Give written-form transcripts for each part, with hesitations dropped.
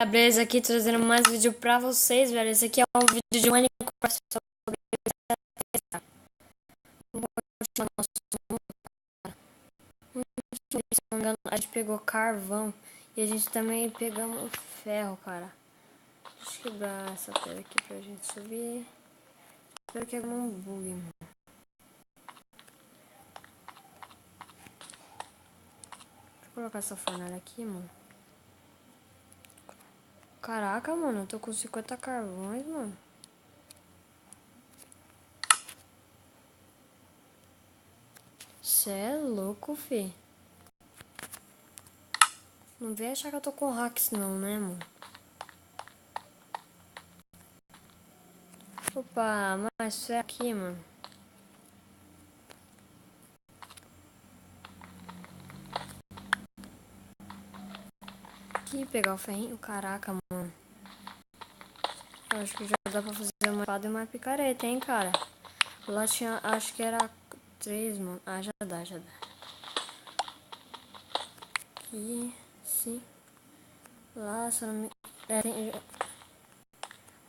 Beleza, aqui trazendo mais vídeo pra vocês, velho. Esse aqui é um vídeo de Minecraft sobre essa. Vou continuar nosso mundo. Se não me engano, a gente pegou carvão e a gente também pegamos ferro, cara. Deixa eu quebrar essa pedra aqui pra gente subir. Espero que é um bug, mano. Deixa eu colocar essa fornalha aqui, mano. Caraca, mano, eu tô com 50 carvões, mano. Cê é louco, fi. Não vem achar que eu tô com hacks não, né, mano? Opa, mas isso é aqui, mano. Aqui, pegar o ferrinho. Caraca, mano. Eu acho que já dá pra fazer uma espada e uma picareta, hein, cara. Lá tinha, acho que era 3, mano. Ah, já dá, já dá. Aqui, sim. Lá, se eu não me...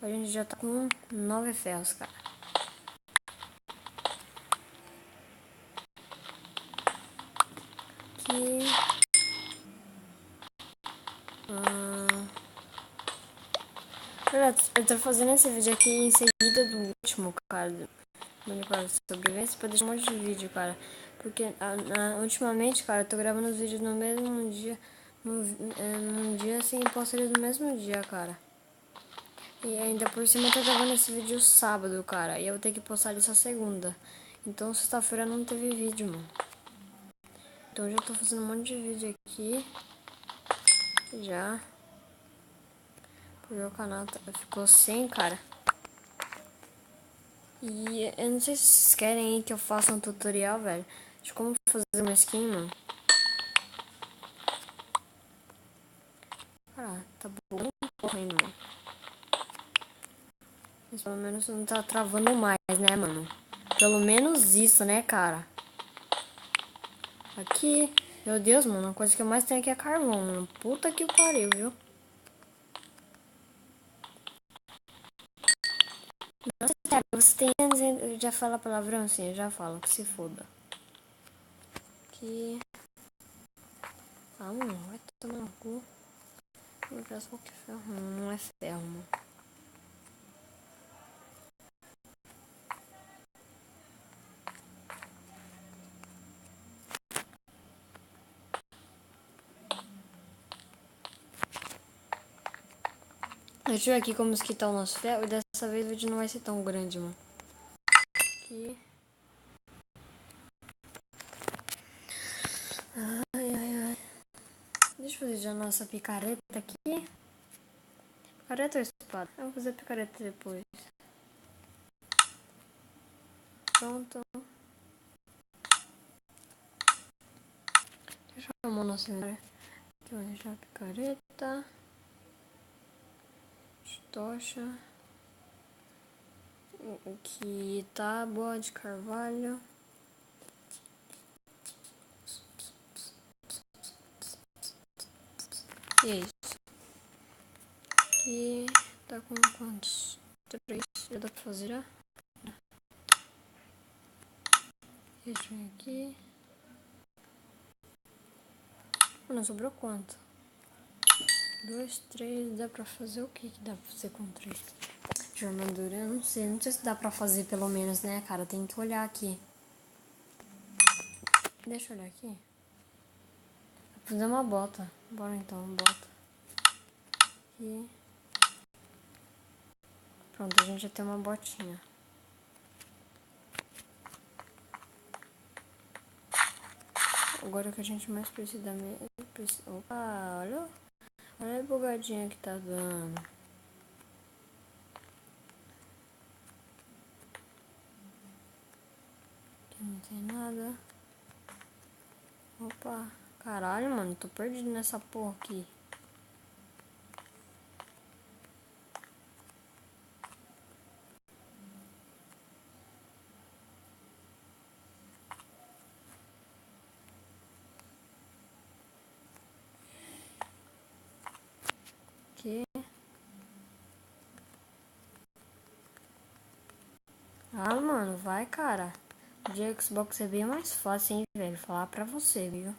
a gente já tá com 9 ferros, cara. Aqui... Eu tô fazendo esse vídeo aqui em seguida do último, cara. Do Minecraft sobrevivência, pra deixar um monte de vídeo, cara. Porque ultimamente, cara, eu tô gravando os vídeos no mesmo dia. Num dia assim, e posto eles no mesmo dia, cara. E ainda por cima eu tô gravando esse vídeo sábado, cara. E eu vou ter que postar ele só segunda. Então sexta-feira não teve vídeo, mano. Então eu já tô fazendo um monte de vídeo aqui. Já. Porque o canal ficou sem, cara. E eu não sei se vocês querem aí que eu faça um tutorial, velho. De como fazer uma skin, mano. Ah, tá bugando um pouco ainda, mano. Mas pelo menos não tá travando mais, né, mano? Pelo menos isso, né, cara? Aqui, meu Deus, mano, a coisa que eu mais tenho aqui é carvão, mano. Puta que pariu, viu? Nossa, cara, você tem... Eu já fala palavrão assim, eu já falo, que se foda. Aqui... Ah, mano, vai tomar no cu. Vou pegar só que ferro. Não é ferro, mano. Deixa eu ver aqui como que tá o nosso ferro. E dessa vez o vídeo não vai ser tão grande, mano. Aqui... Ai, ai, ai. Deixa eu fazer já a nossa picareta aqui. Picareta ou espada? Eu vou fazer picareta depois. Pronto. Deixa eu arrumar o nosso inventário. Aqui eu vou deixar a picareta. Tocha. Aqui tábua de carvalho. E é isso. Aqui tá com quantos? 3. Já dá pra fazer já? Deixa eu ver aqui. Não sobrou quanto? 2, 3. Dá pra fazer o que dá pra fazer com 3? De armadura, eu não sei. Não sei se dá pra fazer pelo menos, né, cara? Tem que olhar aqui. Deixa eu olhar aqui. Vou fazer uma bota. Bora então, bota. Aqui. Pronto, a gente já tem uma botinha. Agora o que a gente mais precisa mesmo... Opa, olha a bugadinha que tá dando. Aqui não tem nada. Opa, caralho, mano, tô perdido nessa porra aqui. aqui. Ah, mano, vai, cara. O de Xbox é bem mais fácil, hein, velho. Falar pra você, viu?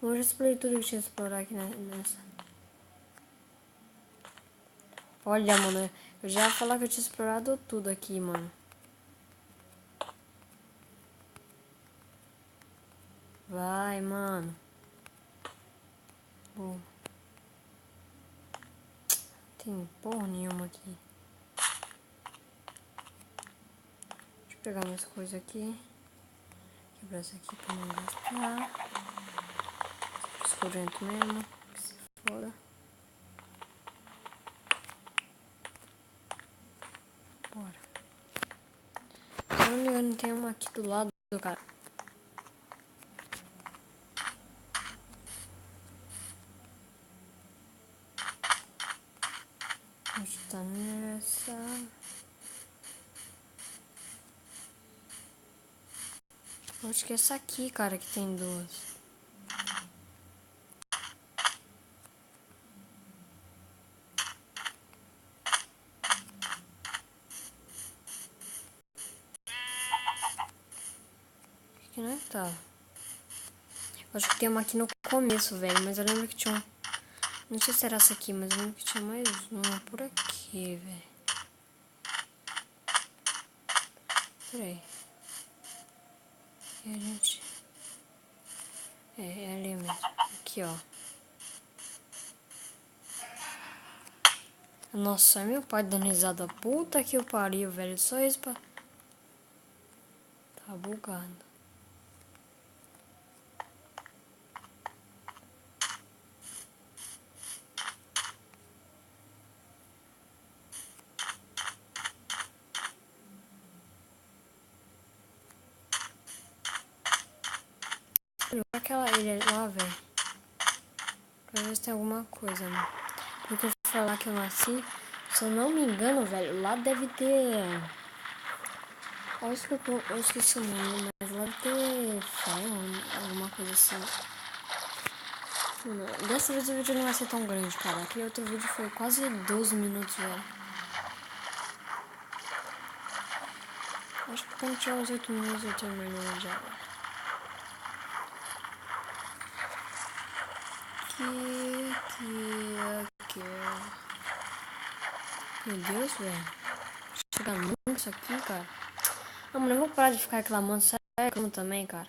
Vamos já explorei tudo que tinha que explorar aqui nessa. Olha, mano, eu já ia falar que eu tinha explorado tudo aqui, mano. Vai, mano. Bom. Tem porra nenhuma aqui. Deixa eu pegar minhas coisas aqui. Quebrar isso aqui pra não gastar. Escorrento mesmo. Que se foda. Bora. Se não me engano, tem uma aqui do lado do cara. Acho que tá nessa. Acho que é essa aqui, cara, que tem duas. Acho que não é, tá. Acho que tem uma aqui no começo, velho. Mas eu lembro que tinha um. Não sei se era essa aqui, mas eu lembro que tinha mais uma por aqui, velho. Peraí. E a gente. É ali mesmo. Aqui, ó. Nossa, meu pai dando risada. Puta que o pariu, velho. Só isso pra. Tá bugado. Aquela ilha lá, velho. Pra ver se tem alguma coisa, né? Porque eu fui falar que eu nasci. Se eu não me engano, velho, lá deve ter. Acho que eu esqueci o nome, mas lá deve ter ferro, alguma coisa assim. Dessa vez o vídeo não vai ser tão grande, cara. Aquele outro vídeo foi quase 12 minutos, velho. Acho que quando tinha uns 8 minutos eu termino já. Aqui. Meu Deus, velho. Chega muito isso aqui, cara. Não, mano, eu vou parar de ficar reclamando. Sério, como também, cara.